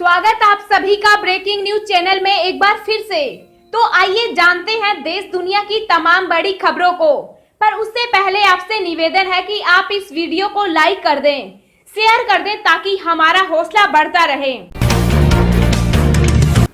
स्वागत आप सभी का ब्रेकिंग न्यूज चैनल में एक बार फिर से। तो आइए जानते हैं देश दुनिया की तमाम बड़ी खबरों को। पर उससे पहले आपसे निवेदन है कि आप इस वीडियो को लाइक कर दें, शेयर कर दें ताकि हमारा हौसला बढ़ता रहे।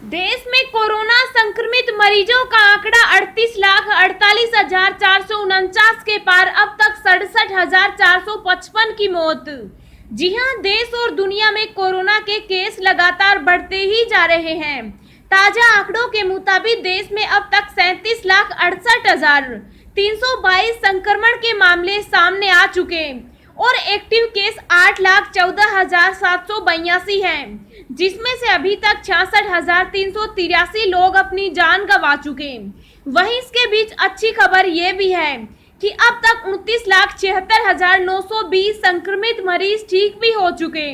देश में कोरोना संक्रमित मरीजों का आंकड़ा 38,48,449 के पार, अब तक 67,455 की मौत। जी हां, देश और दुनिया में कोरोना के केस लगातार बढ़ते ही जा रहे हैं। ताजा आंकड़ों के मुताबिक देश में अब तक 37,68,322 संक्रमण के मामले सामने आ चुके और एक्टिव केस 8,14,782 हैं, जिसमें से अभी तक 66,383 लोग अपनी जान गंवा चुके। वहीं इसके बीच अच्छी खबर ये भी है कि अब तक 29,76,920 संक्रमित मरीज ठीक भी हो चुके।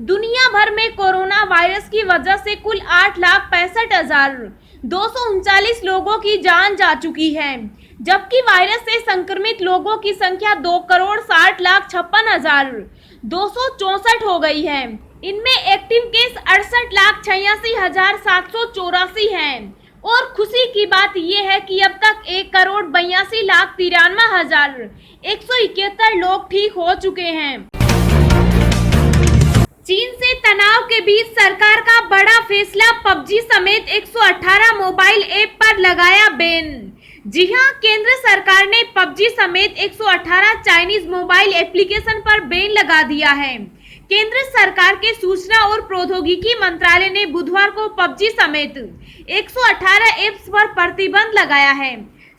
दुनिया भर में कोरोना वायरस की वजह से कुल 8,65,239 लोगों की जान जा चुकी है, जबकि वायरस से संक्रमित लोगों की संख्या 2,60,60,264 हो गई है। इनमें एक्टिव केस 68,86,784 हैं और खुशी की बात यह है कि अब तक 1,82,93,171 लोग ठीक हो चुके हैं। चीन से तनाव के बीच सरकार का बड़ा फैसला, पबजी समेत 118 मोबाइल ऐप पर लगाया बैन। जी हां, केंद्र सरकार ने पबजी समेत 118 चाइनीज मोबाइल एप्लीकेशन पर बैन लगा दिया है। केंद्र सरकार के सूचना और प्रौद्योगिकी मंत्रालय ने बुधवार को पबजी समेत 118 ऐप्स पर प्रतिबंध लगाया है।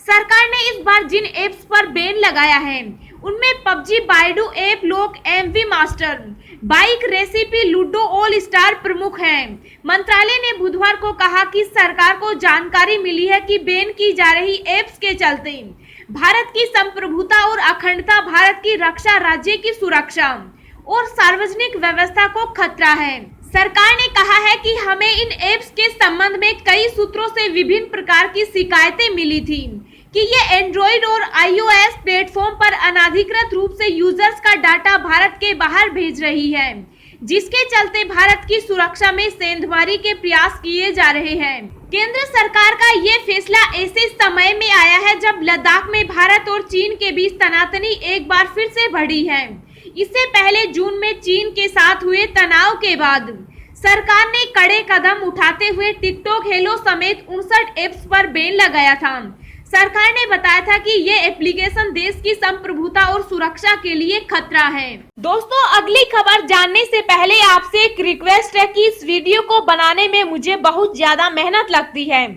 सरकार ने इस बार जिन ऐप्स पर बैन लगाया है उनमें पबजी, बाइडू ऐप, लोक, MV master, bike recipe, Ludo, all star प्रमुख हैं। मंत्रालय ने बुधवार को कहा कि सरकार को जानकारी मिली है कि बैन की जा रही ऐप्स के चलते भारत की संप्रभुता और अखंडता, भारत की रक्षा, राज्य की सुरक्षा और सार्वजनिक व्यवस्था को खतरा है। सरकार ने कहा है कि हमें इन ऐप्स के संबंध में कई सूत्रों से विभिन्न प्रकार की शिकायतें मिली थी कि ये एंड्रॉइड और आईओएस प्लेटफॉर्म पर अनाधिकृत रूप से यूजर्स का डाटा भारत के बाहर भेज रही है, जिसके चलते भारत की सुरक्षा में सेंधमारी के प्रयास किए जा रहे हैं। केंद्र सरकार का ये फैसला ऐसे समय में आया है जब लद्दाख में भारत और चीन के बीच तनातनी एक बार फिर से बढ़ी है। इससे पहले जून में चीन के साथ हुए तनाव के बाद सरकार ने कड़े कदम उठाते हुए टिकटॉक, हेलो समेत 59 ऐप्स पर बैन लगाया था। सरकार ने बताया था कि ये एप्लीकेशन देश की संप्रभुता और सुरक्षा के लिए खतरा है। दोस्तों, अगली खबर जानने से पहले आपसे एक रिक्वेस्ट है कि इस वीडियो को बनाने में मुझे बहुत ज्यादा मेहनत लगती है,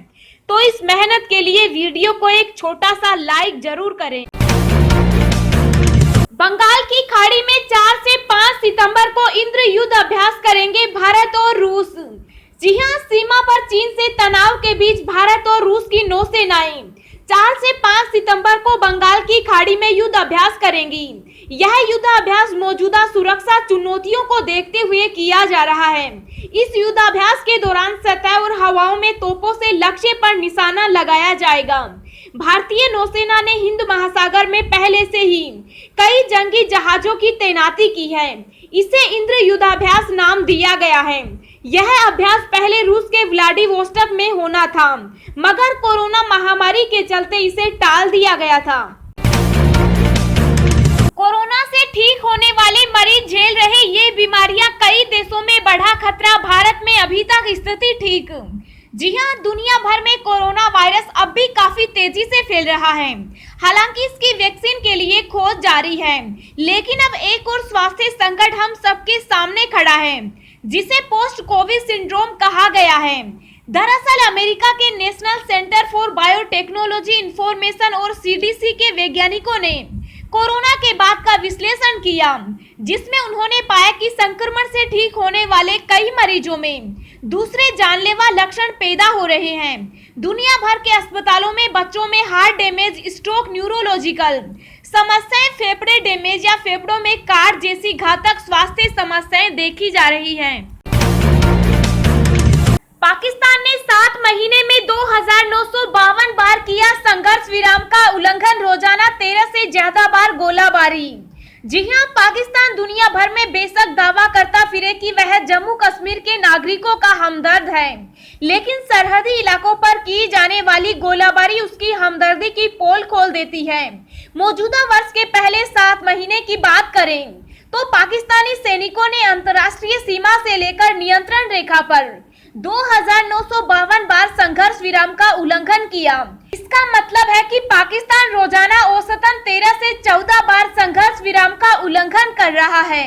तो इस मेहनत के लिए वीडियो को एक छोटा सा लाइक जरूर करें। बंगाल की खाड़ी में 4 से 5 सितंबर को इंद्र युद्ध अभ्यास करेंगे भारत और रूस। जी हां, सीमा पर चीन से तनाव के बीच भारत और रूस की नौसेनाएं 4 से 5 सितंबर को बंगाल की खाड़ी में युद्ध अभ्यास करेंगी। यह युद्ध अभ्यास मौजूदा सुरक्षा चुनौतियों को देखते हुए किया जा रहा है। इस युद्धाभ्यास के दौरान सतह और हवाओं में तोपों से लक्ष्य पर निशाना लगाया जाएगा। भारतीय नौसेना ने हिंद महासागर में पहले से ही कई जंगी जहाजों की तैनाती की है। इसे इंद्र युद्धाभ्यास नाम दिया गया है। यह अभ्यास पहले रूस के व्लादिवोस्टोक में होना था, मगर कोरोना महामारी के चलते इसे टाल दिया गया था। कोरोना से ठीक होने वाले मरीज झेल रहे ये बीमारियां, कई देशों में बढ़ा खतरा, भारत में अभी तक स्थिति ठीक। जी हां, दुनिया भर में कोरोना वायरस अब भी काफी तेजी से फैल रहा है। हालांकि इसकी वैक्सीन के लिए खोज जारी है, लेकिन अब एक और स्वास्थ्य संकट हम सबके सामने खड़ा है, जिसे पोस्ट कोविड सिंड्रोम कहा गया है। दरअसल अमेरिका के national centre for biotechnology information और सीडीसी के वैज्ञानिकों ने कोरोना के बाद का विश्लेषण किया, जिसमें उन्होंने पाया कि संक्रमण से ठीक होने वाले कई मरीजों में दूसरे जानलेवा लक्षण पैदा हो रहे हैं। दुनिया भर के अस्पतालों में बच्चों में हार्ट डैमेज, स्ट्रोक, न्यूरोलॉजिकल समस्याएं, फेफड़े डैमेज या फेफड़ों में कार जैसी घातक स्वास्थ्य समस्याएं देखी जा रही हैं। पाकिस्तान ने 7 महीने में 2,952 बार किया संघर्ष विराम का उल्लंघन, रोजाना 13 से ज्यादा बार गोलाबारी। जी हां, पाकिस्तान दुनिया भर में बेशक दावा करता फिरे कि वह जम्मू कश्मीर के नागरिकों का हमदर्द है, लेकिन सरहदी इलाकों पर की जाने वाली गोलाबारी उसकी हमदर्दी की पोल खोल देती है। मौजूदा वर्ष के पहले 7 महीने की बात करें तो पाकिस्तानी सैनिकों ने अंतर्राष्ट्रीय सीमा से लेकर नियंत्रण रेखा पर 2952 बार संघर्ष विराम का उल्लंघन किया। इसका मतलब है कि पाकिस्तान रोजाना औसतन 13 से 14 बार संघर्ष विराम का उल्लंघन कर रहा है।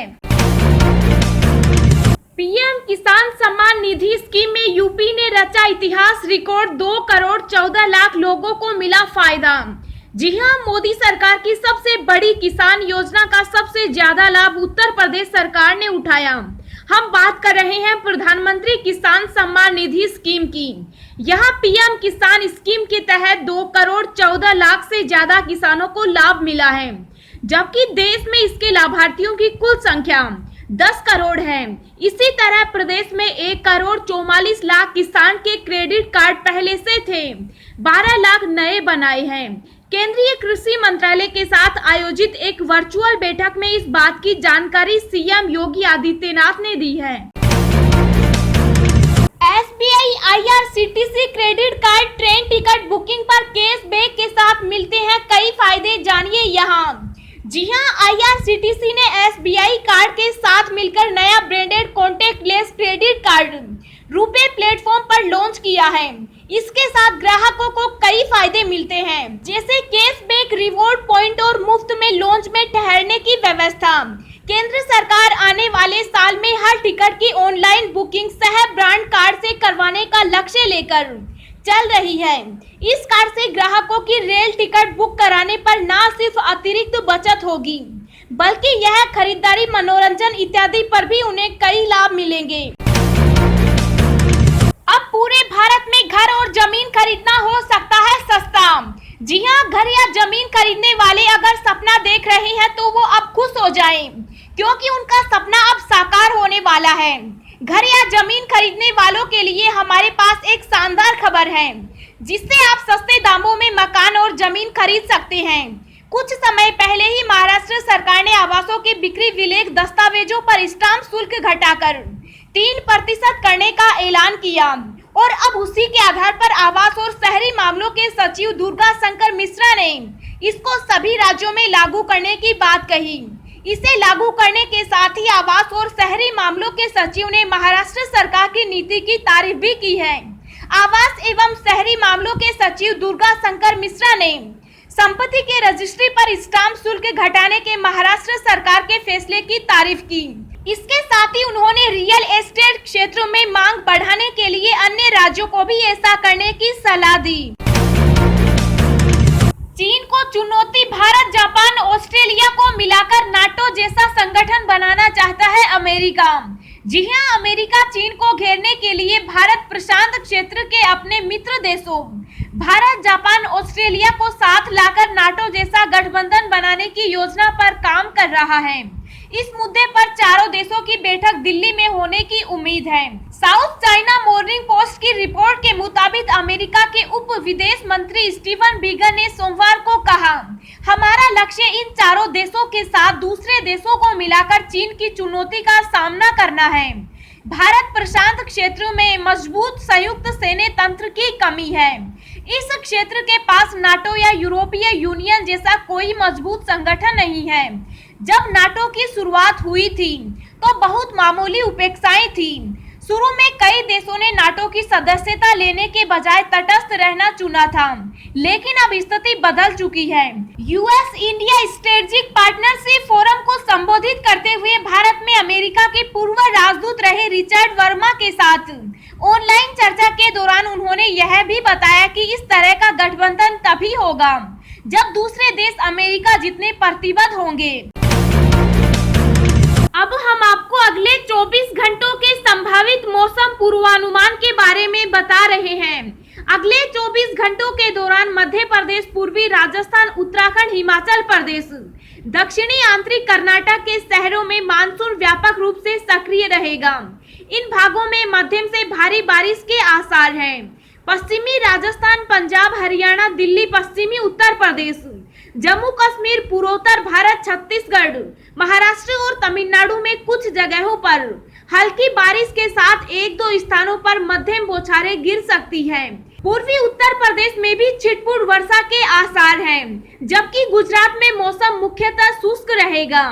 पीएम किसान सम्मान निधि स्कीम में यूपी ने रचा इतिहास, रिकॉर्ड 2 करोड़ 14 लाख लोगों को मिला फायदा। जी हां, मोदी सरकार की सबसे बड़ी किसान योजना का सबसे ज्यादा लाभ उत्तर प्रदेश सरकार ने उठाया। हम बात कर रहे हैं प्रधानमंत्री किसान सम्मान निधि स्कीम की। यहाँ पीएम किसान स्कीम के तहत 2 करोड़ 14 लाख से ज्यादा किसानों को लाभ मिला है, जबकि देश में इसके लाभार्थियों की कुल संख्या 10 करोड़ है। इसी तरह प्रदेश में 1 करोड़ 44 लाख किसान के क्रेडिट कार्ड पहले से थे, 12 लाख नए बनाए हैं। केंद्रीय कृषि मंत्रालय के साथ आयोजित एक वर्चुअल बैठक में इस बात की जानकारी सीएम योगी आदित्यनाथ ने दी है। SBI IRCTC credit card train ticket booking पर कैशबैक के साथ मिलते हैं कई फायदे, जानिए यहाँ। जी हां, आईआरसीटीसी ने एसबीआई कार्ड के साथ मिलकर नया branded contactless credit card RuPay platform पर लॉन्च किया है। इसके साथ ग्राहकों को कई फायदे मिलते हैं, जैसे कैशबैक, रिवॉर्ड पॉइंट और मुफ्त में लॉन्च में ठहरने की व्यवस्था। केंद्र सरकार आने वाले साल में हर टिकट की ऑनलाइन बुकिंग सह ब्रांड कार्ड से करवाने का लक्ष्य लेकर चल रही है। इस कार्ड से ग्राहकों की रेल टिकट बुक कराने पर न सिर्फ अतिरिक्त बचत होगी, बल्कि यह खरीदारी, मनोरंजन इत्यादि पर भी उन्हें कई लाभ मिलेंगे। अब पूरे भारत में घर और जमीन खरीदना हो सकता है सस्ता। जी हां, घर या जमीन खरीदने वाले अगर सपना देख रहे हैं तो वो अब खुश हो जाएं, क्योंकि उनका सपना अब साकार होने वाला है। घर या जमीन खरीदने वालों के लिए हमारे पास एक शानदार खबर है, जिससे आप सस्ते दामों में मकान और जमीन खरीद सकते हैं। कुछ समय पहले ही महाराष्ट्र सरकार ने आवासों के बिक्री विलेख दस्तावेजों पर स्टाम्प शुल्क घटाकर 3% करने का ऐलान किया और अब उसी के आधार पर आवास और शहरी मामलों के सचिव दुर्गा शंकर मिश्रा ने इसको सभी राज्यों में लागू करने की बात कही। इसे लागू करने के साथ ही आवास और शहरी मामलों के सचिव ने महाराष्ट्र सरकार की नीति की तारीफ भी की है। आवास एवं शहरी मामलों के सचिव दुर्गा शंकर मिश्रा ने संपत्ति के रजिस्ट्री पर स्टाम्प शुल्क घटाने के महाराष्ट्र सरकार के फैसले की तारीफ की। इसके साथ ही उन्होंने रियल एस्टेट क्षेत्र में मांग बढ़ाने के लिए अन्य राज्यों को भी ऐसा करने की सलाह दी। चीन को चुनौती, भारत, जापान, ऑस्ट्रेलिया को मिलाकर नाटो जैसा संगठन बनाना चाहता है अमेरिका। जी हां, अमेरिका चीन को घेरने के लिए भारत प्रशांत क्षेत्र के अपने मित्र देशों भारत, जापान, ऑस्ट्रेलिया को साथ लाकर नाटो जैसा गठबंधन बनाने की योजना पर काम कर रहा है। इस मुद्दे पर चारों देशों की बैठक दिल्ली में होने की उम्मीद है। साउथ चाइना मॉर्निंग पोस्ट की रिपोर्ट के मुताबिक अमेरिका के उप विदेश मंत्री स्टीवन बीगन ने सोमवार को कहा, हमारा लक्ष्य इन चारों देशों के साथ दूसरे देशों को मिलाकर चीन की चुनौती का सामना करना है। भारत प्रशांत क्षेत्र में मजबूत संयुक्त सैन्य तंत्र की कमी है। इस क्षेत्र के पास नाटो या यूरोपीय यूनियन जैसा कोई मजबूत संगठन नहीं है। जब नाटो की शुरुआत हुई थी तो बहुत मामूली उपेक्षाएं थी। शुरू में कई देशों ने नाटो की सदस्यता लेने के बजाय तटस्थ रहना चुना था, लेकिन अब स्थिति बदल चुकी है। US India strategic partnership forum को संबोधित करते हुए भारत में अमेरिका के पूर्व राजदूत रहे रिचर्ड वर्मा के साथ ऑनलाइन चर्चा के दौरान उन्होंने यह भी बताया कि इस तरह का गठबंधन तभी होगा जब दूसरे देश अमेरिका जितने प्रतिबद्ध होंगे। अब हम आपको अगले 24 घंटों के संभावित मौसम पूर्वानुमान के बारे में बता रहे हैं। अगले 24 घंटों के दौरान मध्य प्रदेश, पूर्वी राजस्थान, उत्तराखंड, हिमाचल प्रदेश, दक्षिणी आंतरिक कर्नाटक के शहरों में मानसून व्यापक रूप से सक्रिय रहेगा। इन भागों में मध्यम से भारी बारिश के आसार हैं। पश्चिमी राजस्थान, पंजाब, हरियाणा, दिल्ली, पश्चिमी उत्तर प्रदेश, जम्मू कश्मीर, पूर्वोत्तर भारत, छत्तीसगढ़, महाराष्ट्र और तमिलनाडु में कुछ जगहों पर हल्की बारिश के साथ एक दो स्थानों पर मध्यम बौछारें गिर सकती हैं। पूर्वी उत्तर प्रदेश में भी छिटपुट वर्षा के आसार हैं, जबकि गुजरात में मौसम मुख्यतः शुष्क रहेगा।